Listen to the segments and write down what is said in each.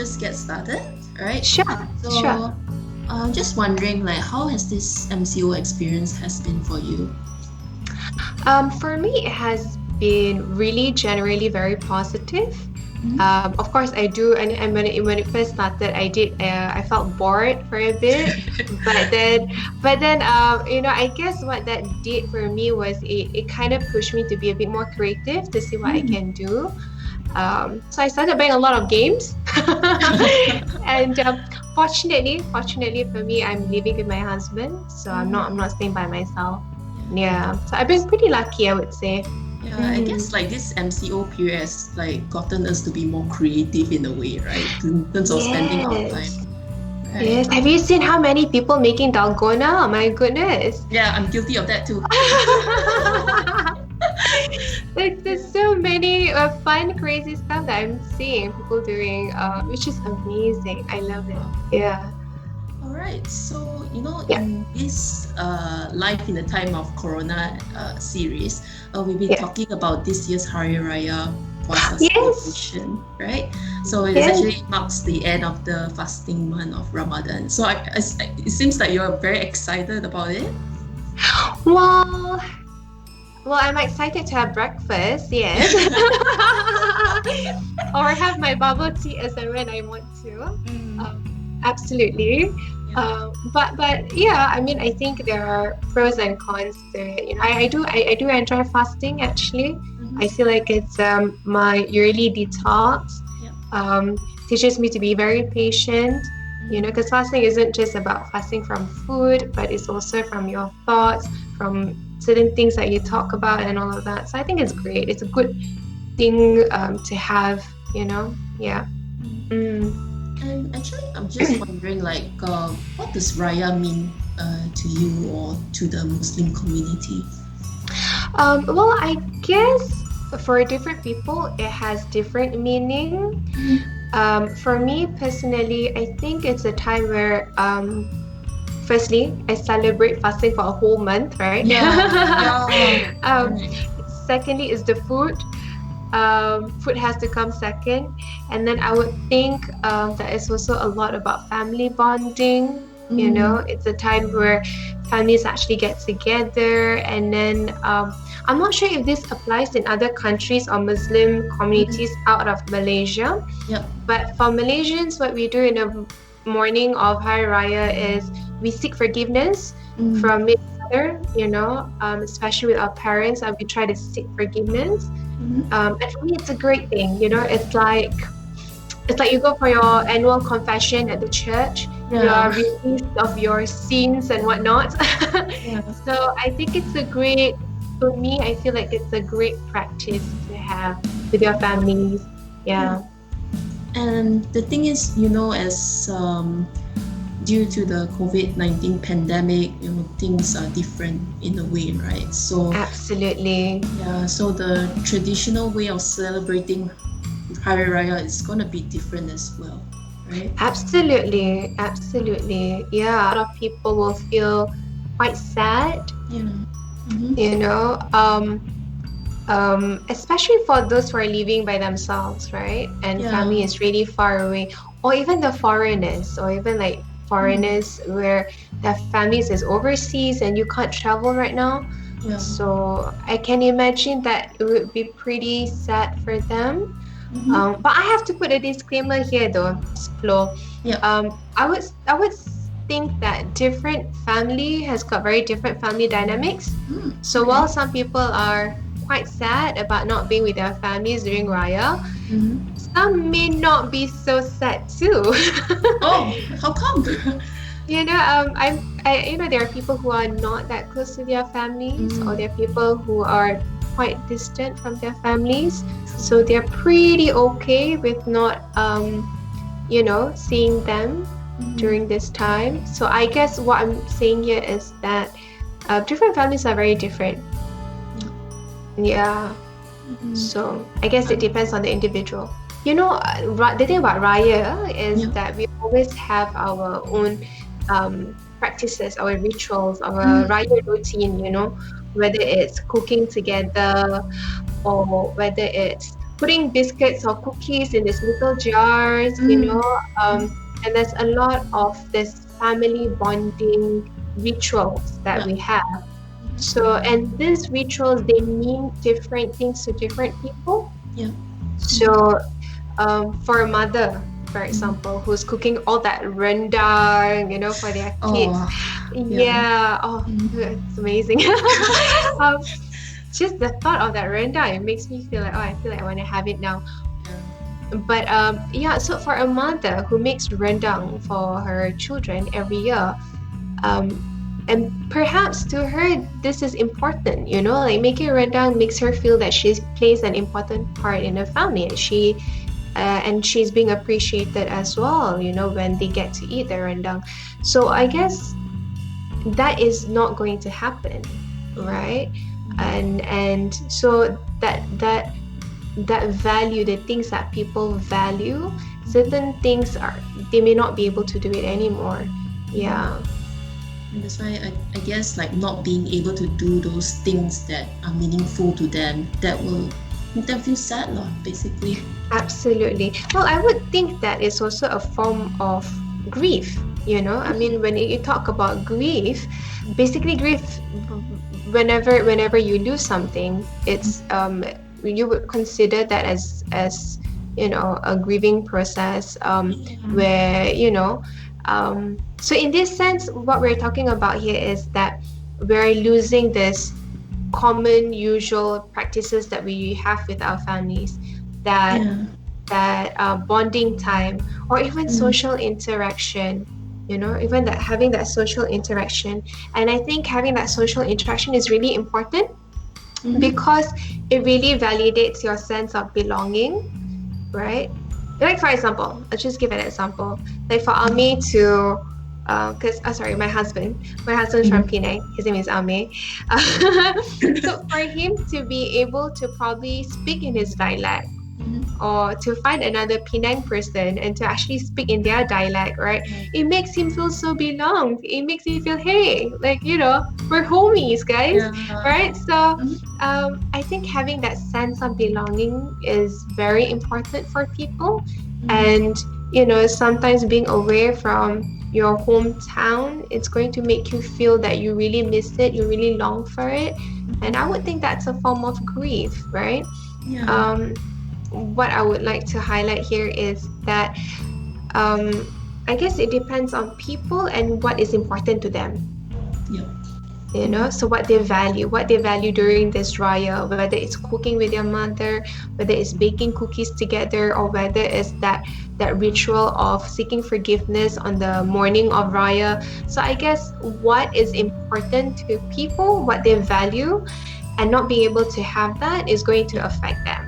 just get started, right? Sure. So, just wondering, like, how has this MCO experience has been for you? For me, it has been really generally very positive. Of course, I do, and when it first started, I felt bored for a bit, but then I guess what that did for me was it kind of pushed me to be a bit more creative to see what I can do. So I started playing a lot of games, and fortunately for me, I'm living with my husband, so I'm not staying by myself. Yeah, so I've been pretty lucky, I would say. Yeah, I guess like this MCO period has like gotten us to be more creative in a way, right? In terms of spending our time. Yes. Right. Yes. Have you seen how many people making dalgona? Oh my goodness. Yeah, I'm guilty of that too. There's so many fun, crazy stuff that I'm seeing people doing, which is amazing. I love it. Yeah. All right, so Yeah. in this Life in the Time of Corona series, we've been Yeah. talking about this year's Hari Raya puasa Yes. celebration, right? So it Yes. actually marks the end of the fasting month of Ramadan. So it seems like you're very excited about it. Well, I'm excited to have breakfast, yes. Or have my bubble tea as and when I want to. Absolutely. But yeah, I mean, I think there are pros and cons to it. I do enjoy fasting actually. I feel like it's my yearly detox. Teaches me to be very patient. Because fasting isn't just about fasting from food, but it's also from your thoughts, from certain things that you talk about and all of that. So I think it's great. It's a good thing to have, yeah. And actually, I'm just wondering, like, what does Raya mean to you or to the Muslim community? Well, I guess for different people, it has different meaning. For me personally, I think it's a time where, firstly, I celebrate fasting for a whole month, right? Secondly, is the food. Food has to come second, and then I would think that it's also a lot about family bonding. It's a time where families actually get together, and then I'm not sure if this applies in other countries or Muslim communities out of Malaysia. But for Malaysians, what we do in the morning of Hari Raya is we seek forgiveness from each other, especially with our parents, and we try to seek forgiveness. And for me, it's a great thing. It's like you go for your annual confession at the church. You are released of your sins and whatnot. So I think for me, I feel like it's a great practice to have with your families. Yeah. And the thing is, as due to the COVID-19 pandemic, things are different in a way, right? So absolutely. Yeah, so the traditional way of celebrating Hari Raya is gonna be different as well, right? Absolutely. Yeah, a lot of people will feel quite sad. Especially for those who are living by themselves, right? And family is really far away, or even the foreigners, or even like foreigners where their families is overseas and you can't travel right now. So I can imagine that it would be pretty sad for them. But I have to put a disclaimer here though, Flo. I would think that different family has got very different family dynamics. So while some people are quite sad about not being with their families during Raya, some may not be so sad too. Oh, how come? There are people who are not that close to their families, or there are people who are quite distant from their families, so they're pretty okay with not seeing them during this time. So I guess what I'm saying here is that different families are very different. So I guess it depends on the individual. The thing about Raya is that we always have our own practices, our rituals, our Raya routine, whether it's cooking together or whether it's putting biscuits or cookies in these little jars, and there's a lot of this family bonding rituals that Yeah. we have. So, and these rituals, they mean different things to different people. Yeah. So, for a mother, for example, who's cooking all that rendang, for their kids, Oh, yeah. yeah, oh, it's amazing. um, just the thought of that rendang, it makes me feel like, oh, I feel like I want to have it now. But yeah, so for a mother who makes rendang for her children every year, um, and perhaps to her this is important, like making rendang makes her feel that she plays an important part in her family, and she's being appreciated as well, when they get to eat their rendang. So I guess that is not going to happen, right? And so that value, the things that people value, certain things they may not be able to do it anymore. Yeah. And that's why I guess like not being able to do those things that are meaningful to them, that will make them feel sad, basically. Absolutely. Well, I would think that is also a form of grief. I mean, when you talk about grief, basically grief, whenever you lose something, it's you would consider that as a grieving process, where so in this sense, what we're talking about here is that we're losing this common usual practices that we have with our families, that Yeah. bonding time, or even social interaction, even that having that social interaction. And I think having that social interaction is really important because it really validates your sense of belonging, right? Like, for example, I'll just give an example. Like for Ami to, because, sorry, my husband's from Penang. His name is Ami. So for him to be able to probably speak in his dialect, or to find another Penang person and to actually speak in their dialect, right? It makes him feel so belonged. It makes me feel, hey, like, we're homies, guys, Yeah. right? So I think having that sense of belonging is very important for people. And, sometimes being away from your hometown, it's going to make you feel that you really miss it, you really long for it. And I would think that's a form of grief, right? Yeah. What I would like to highlight here is that I guess it depends on people and what is important to them. Yeah. So what they value during this raya, whether it's cooking with your mother, whether it's baking cookies together, or whether it's that ritual of seeking forgiveness on the morning of raya. So I guess what is important to people, what they value, and not being able to have that is going to affect them.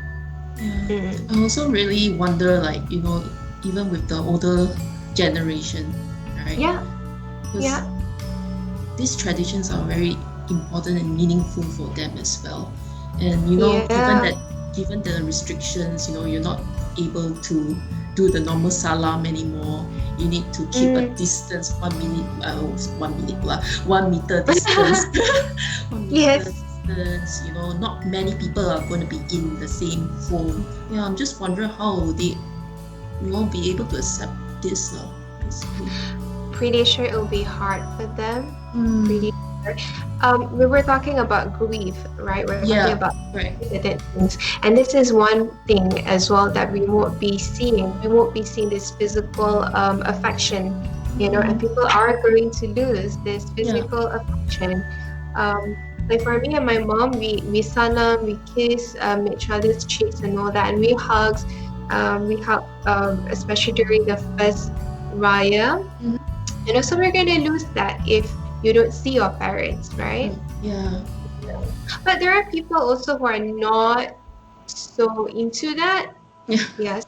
Yeah. I also really wonder, like, even with the older generation, right? Yeah. Because Yeah. these traditions are very important and meaningful for them as well. And Yeah. given the restrictions, you're not able to do the normal salam anymore. You need to keep a distance, 1 meter distance. 1 meter Yes. distance. Not many people are going to be in the same home. Yeah, I'm just wondering how they won't be able to accept this, basically. Pretty sure it will be hard for them. Pretty sure. We were talking about grief, right? We're talking about certain things, and this is one thing as well that we won't be seeing. We won't be seeing this physical affection, and people are going to lose this physical affection. Like for me and my mom, we salam, we kiss each other's cheeks and all that, and we hug, especially during the first raya. So we're gonna lose that if you don't see your parents, right? Yeah. But there are people also who are not so into that. Yeah. Yes.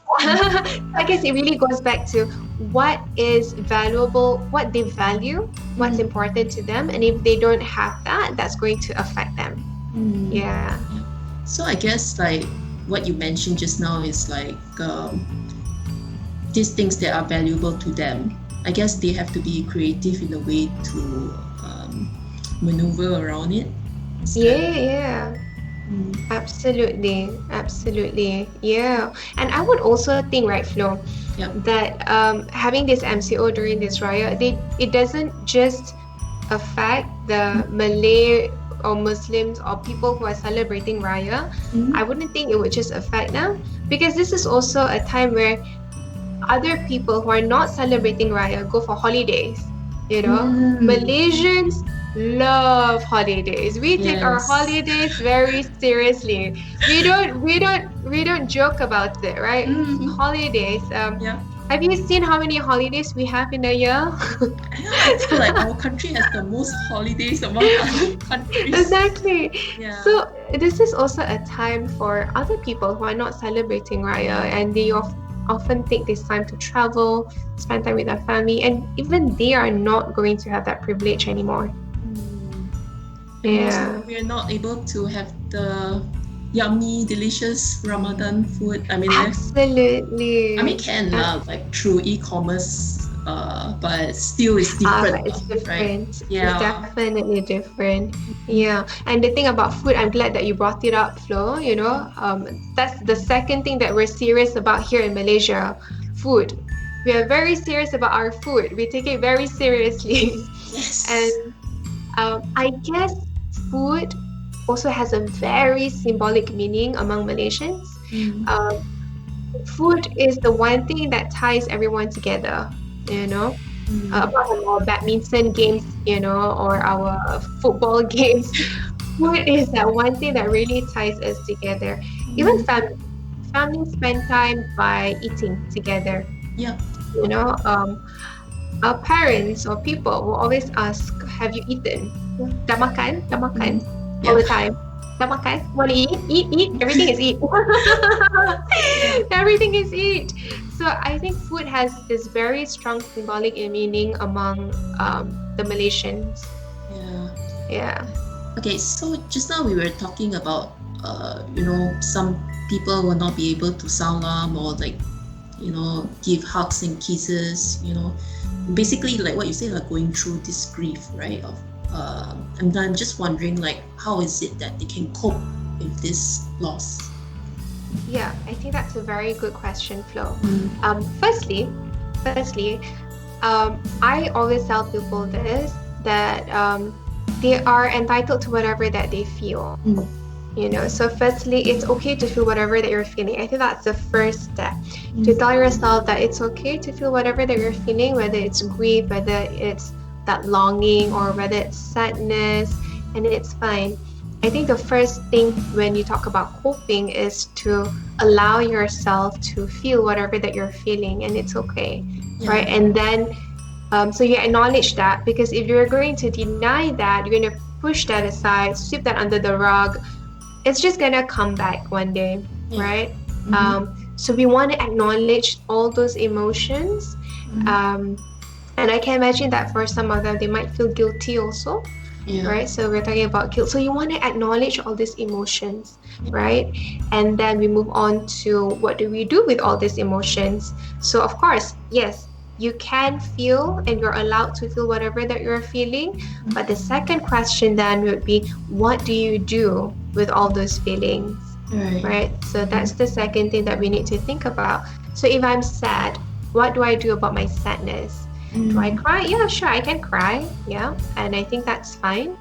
I guess it really goes back to what is valuable, what they value, what's important to them, and if they don't have that, that's going to affect them. Yeah. So I guess like what you mentioned just now is like these things that are valuable to them. I guess they have to be creative in a way to maneuver around it. Yeah. Mm. Absolutely, absolutely. Yeah. And I would also think, right, Flo, Yep. that having this MCO during this raya, it doesn't just affect the Malay or Muslims or people who are celebrating raya. I Mm. wouldn't think it would just affect them, because this is also a time where other people who are not celebrating Raya go for holidays. You know, Mm. Malaysians love holidays. We take our Yes. holidays very seriously. We don't joke about it, right? Mm. Holidays. Yeah. Have you seen how many holidays we have in a year? Yeah, I think like our country has the most holidays among other countries. Exactly. Yeah. So this is also a time for other people who are not celebrating Raya, Yeah. and they often take this time to travel, spend time with their family, and even they are not going to have that privilege anymore. Mm. And also, Yeah, we're not able to have the yummy, delicious Ramadan food. I mean, absolutely. can lah, like through e-commerce, but still it's different, But it's right? different. It's Yeah. definitely different. Yeah. And the thing about food, I'm glad that you brought it up, Flo. That's the second thing that we're serious about here in Malaysia, food. We are very serious about our food. We take it very seriously. Yes. And I guess food also has a very symbolic meaning among Malaysians. Mm. Um, Food is the one thing that ties everyone together, you know, Mm. apart from our badminton games, or our football games. Food is that one thing that really ties us together. Even Mm. families spend time by eating together. Yeah. You know, our parents or people will always ask, "Have you eaten? Dah makan? Dah makan?" Mm. All Yeah. the time. Dah makan? Want to eat? Eat, eat. Everything is eat. Yeah. Everything is eat. So I think food has this very strong symbolic meaning among the Malaysians. Yeah. Yeah. Okay, so just now we were talking about, some people will not be able to salam or like, give hugs and kisses, basically like what you say, like going through this grief, right? And I'm just wondering, like, how is it that they can cope with this loss? Yeah, I think that's a very good question, Flo. Mm. Firstly, I always tell people this, that they are entitled to whatever that they feel. Mm. So firstly, it's okay to feel whatever that you're feeling. I think that's the first step, to tell Mm. yourself that it's okay to feel whatever that you're feeling, whether it's grief, whether it's that longing, or whether it's sadness, and it's fine. I think the first thing when you talk about coping is to allow yourself to feel whatever that you're feeling, and it's okay, Yeah. right? And then so you acknowledge that, because if you're going to deny that, you're going to push that aside, sweep that under the rug, it's just gonna come back one day, Yeah. right? Mm-hmm. So we want to acknowledge all those emotions. Mm-hmm. Um, and I can imagine that for some of them, they might feel guilty also, Yeah. right? So we're talking about guilt. So you want to acknowledge all these emotions, right? And then we move on to, what do we do with all these emotions? So, of course, yes, you can feel and you're allowed to feel whatever that you're feeling. But the second question then would be, what do you do with all those feelings? Right. Right? So that's the second thing that we need to think about. So if I'm sad, what do I do about my sadness? Do I Mm. cry? Yeah, sure, I can cry. Yeah, and I think that's fine.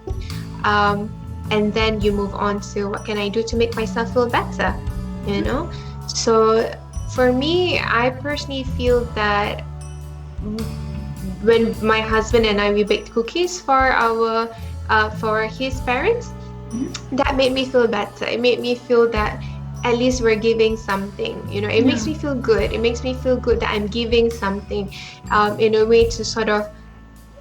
Um, and then you move on to, what can I do to make myself feel better? You know? So for me, I personally feel that when my husband and I, we baked cookies for his parents, that made me feel better. It made me feel that at least we're giving something. It makes Yeah. me feel good. It makes me feel good that I'm giving something, in a way to sort of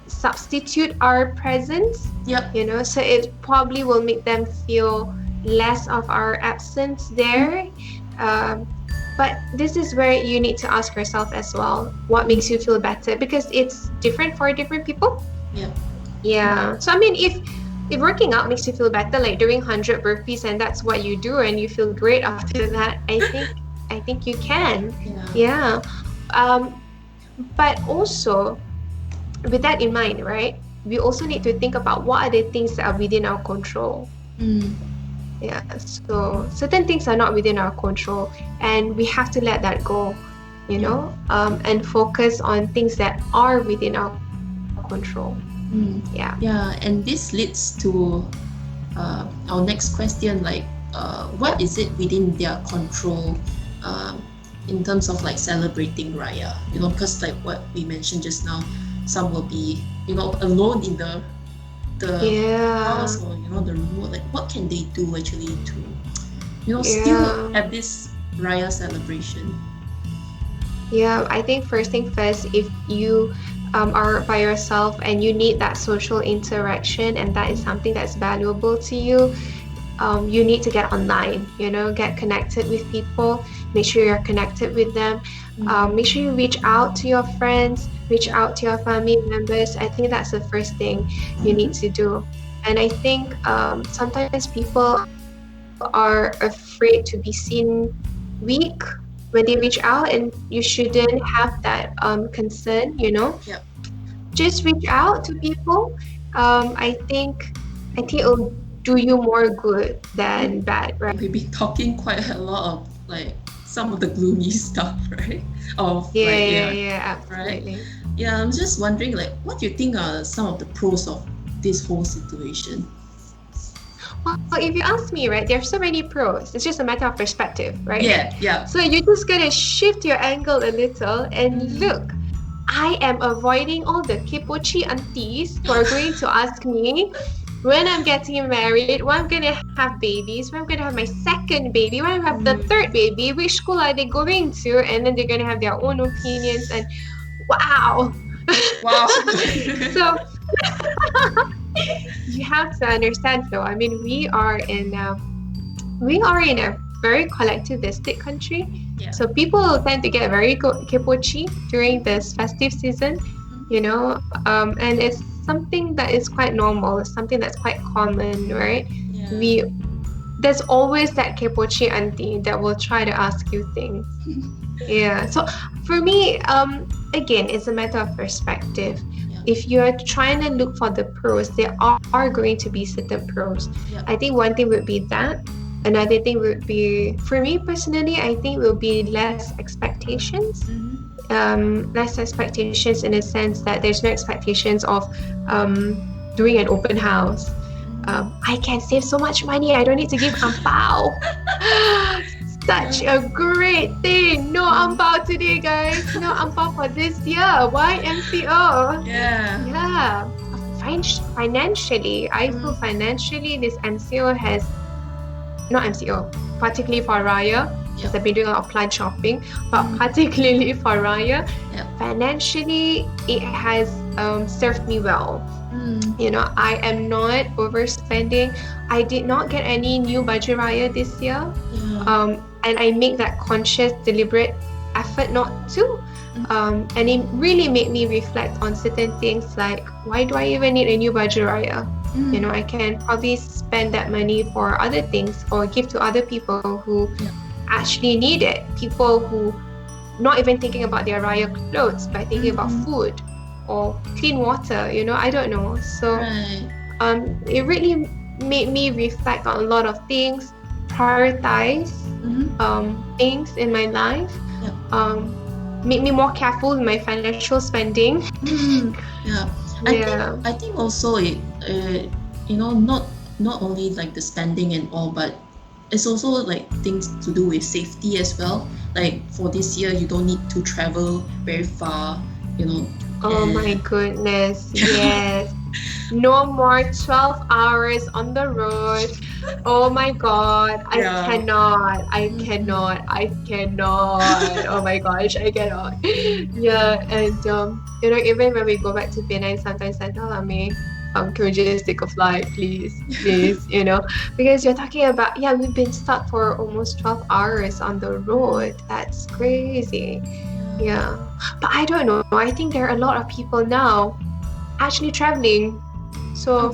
substitute our presence. Yep. So it probably will make them feel less of our absence there. Um, but this is where you need to ask yourself as well, what makes you feel better? Because it's different for different people. Yep. Yeah. So I mean, if working out makes you feel better, like doing 100 burpees, and that's what you do, and you feel great after that, I think you can. Yeah. Yeah. Um, but also, with that in mind, right? We also need to think about what are the things that are within our control. Mm. Yeah, so certain things are not within our control, and we have to let that go, Yeah. and focus on things that are within our control. Mm. Yeah. Yeah, and this leads to our next question, like Yep. what is it within their control um, in terms of like celebrating Raya? Because like what we mentioned just now, some will be alone in the Yeah. house, or the road. Like what can they do actually to still Yeah. have this Raya celebration? Yeah, I think first thing first, if you are by yourself and you need that social interaction and that is something that's valuable to you, you need to get online, get connected with people, make sure you're connected with them, make sure you reach out to your friends, reach Yeah. out to your family members. I think that's the first thing you need to do. And I think sometimes people are afraid to be seen weak when they reach out, and you shouldn't have that concern. Yeah. Just reach out to people. I think it'll do you more good than bad, right? We've been talking quite a lot of like some of the gloomy stuff, right? Of Yeah, like, yeah, yeah, yeah, right? absolutely. Yeah, I'm just wondering, like, what do you think are some of the pros of this whole situation? Well, if you ask me, right, there are so many pros. It's just a matter of perspective, right? Yeah, yeah. So you're just gonna shift your angle a little and look. I am avoiding all the kipochi aunties who are going to ask me when I'm getting married, when I'm gonna have babies, when I'm gonna have my second baby, when I have the third baby, which school are they going to? And then they're gonna have their own opinions, and wow. Wow. So you have to understand, though. I mean, we are in a very collectivistic country, Yeah. so people tend to get very kipochi during this festive season, and it's something that is quite normal. It's something that's quite common, right? Yeah. We There's always that kipochi auntie that will try to ask you things. Yeah. So for me, again, it's a matter of perspective. Yeah. If you're trying to look for the pros, there are going to be certain pros. I Yeah. think one thing would be that. Another thing would be, for me personally, I think will be less expectations. Less expectations in a sense that there's no expectations of doing an open house. I can save so much money. I don't need to give ang pao. Such Yeah. a great thing. No ang pao today, guys. No ang pao for this year. Why MCO? Yeah. Yeah. Financially, I feel financially this MCO has, not MCO, particularly for Raya, because I've been doing a lot of planned shopping, but particularly for Raya, Yeah. financially it has served me well. I am not overspending. I did not get any new budget Raya this year. Yeah. And I make that conscious, deliberate effort not to. And it really made me reflect on certain things like, why do I even need a new budget Raya? I can probably spend that money for other things or give to other people who actually need it. People who not even thinking about their Raya clothes, but thinking about food or clean water, I don't know. So Right. it really made me reflect on a lot of things, prioritize things in my life, made me more careful with my financial spending. Yeah. Yeah. I think also it not only like the spending and all, but it's also like things to do with safety as well. Like for this year, you don't need to travel very far, you know. Oh my goodness, yes. No more 12 hours on the road. Oh my God, I Yeah. cannot. I cannot. I cannot. Oh my gosh, I cannot. Yeah, and even when we go back to Penang, sometimes I tell Ami, can we just take a flight, please, please, because you're talking about, yeah, we've been stuck for almost 12 hours on the road. That's crazy. Yeah, but I don't know. I think there are a lot of people now actually traveling. So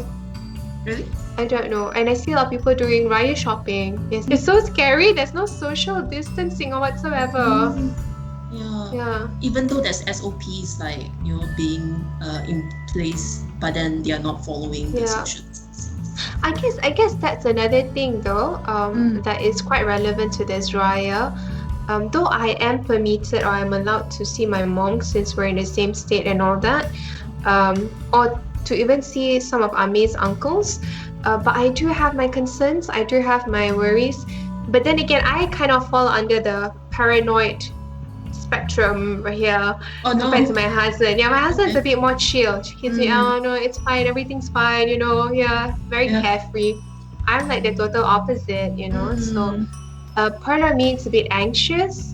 Really? I don't know. And I see a lot of people doing Raya shopping. Yes, it's so scary. There's no social distancing or whatsoever. Yeah. Yeah. Even though there's SOPs like being in place, but then they are not following the Yeah. social distancing. I guess that's another thing though, Mm. that is quite relevant to this Raya. Though I am permitted or I'm allowed to see my mom since we're in the same state and all that, or to even see some of Amir's uncles. But I do have my concerns, I do have my worries. But then again, I kind of fall under the paranoid spectrum right here Oh compared no. to my husband. Yeah, my husband's a Okay. bit more chill. He's like, Mm. oh no, it's fine, everything's fine, yeah, very Yeah. carefree. I'm like the total opposite. So Mm. part of me is a bit anxious.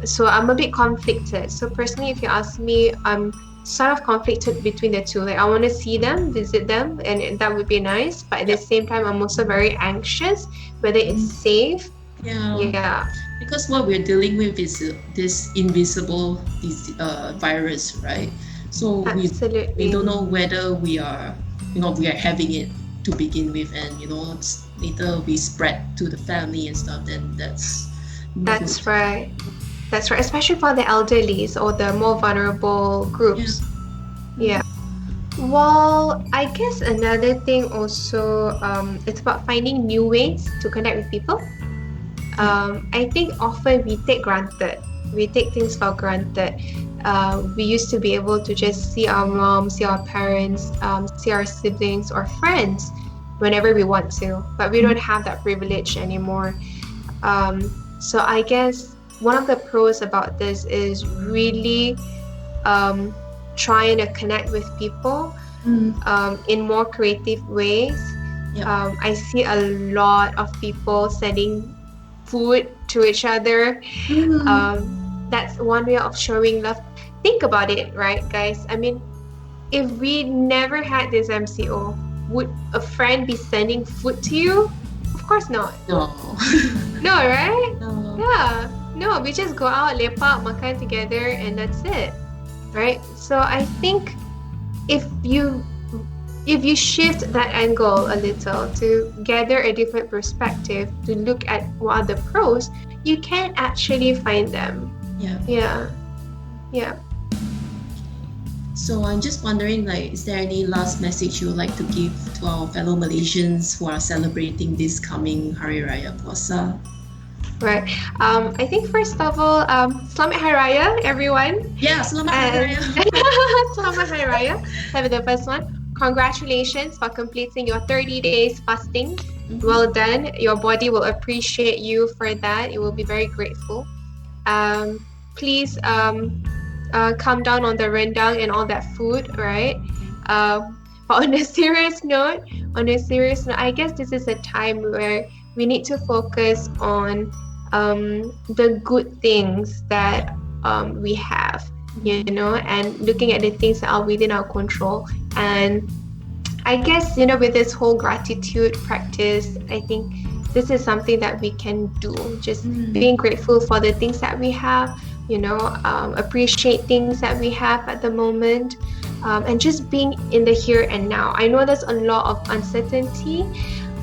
So I'm a bit conflicted. So personally, if you ask me, I'm sort of conflicted between the two. Like I want to see them, visit them, and that would be nice. But at the Yep. same time, I'm also very anxious whether it's Mm. safe. Yeah. Yeah, Because what we're dealing with is this invisible virus, right? So we absolutely. don't know whether we are having it to begin with, and later we spread to the family and stuff. Then that's no good. That's right. That's right, especially for the elderlies or the more vulnerable Yeah. groups. Yeah. Mm. Well, I guess another thing also, it's about finding new ways to connect with people. Yeah. I think often we take things for granted. We used to be able to just see our mom, see our parents, see our siblings or friends whenever we want to, but we don't Mm. have that privilege anymore. So I guess one of the pros about this is really um, trying to connect with people Mm. in more creative ways. Yep. I see a lot of people sending food to each other. Mm. That's one way of showing love. Think about it, right, guys? I mean, if we never had this MCO, would a friend be sending food to you? Of course not. No. No, right? No. Yeah. No, we just go out, lepak, makan together, and that's it. Right? So I think if you if you shift that angle a little to gather a different perspective to look at what are the pros, you can actually find them. Yeah. Yeah. Yeah. So I'm just wondering, like, is there any last message you would like to give to our fellow Malaysians who are celebrating this coming Hari Raya Puasa? Right. I think first of all, Selamat Hari Raya, everyone. Yeah, selamat Hari And Raya. Selamat Hari Raya. That'll be the first one. Congratulations for completing your 30 days fasting. Mhm. Well done. Your body will appreciate you for that. It will be very grateful. Um, Please calm down on the rendang and all that food, right? But on a serious note, I guess this is a time where we need to focus on the good things Yeah. that we have, Mhm. and looking at the things that are within our control. And I guess, with this whole gratitude practice, I think this is something that we can do. Just Mm. being grateful for the things that we have, appreciate things that we have at the moment, and just being in the here and now. I know there's a lot of uncertainty.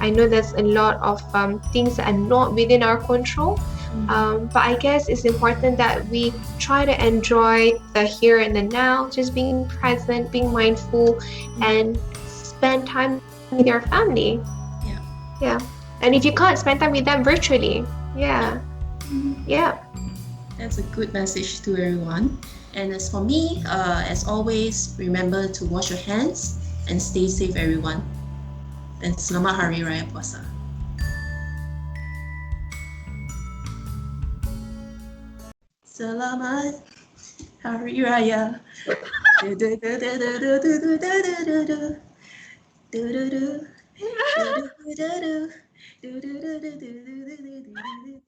I know there's a lot of things that are not within our control. Mm. But I guess it's important that we try to enjoy the here and the now, just being present, being mindful, Mm. and spend time with your family. Yeah. Yeah. And if you can't spend time with them virtually, yeah. Yeah. Mhm. Yeah. That's a good message to everyone. And as for me, as always, remember to wash your hands and stay safe, everyone. And selamat Hari Raya Puasa. Selamat Hari Raya. Do do do do do do do do do do do. Do do do. Do do do do do. Do do do do do do do do do.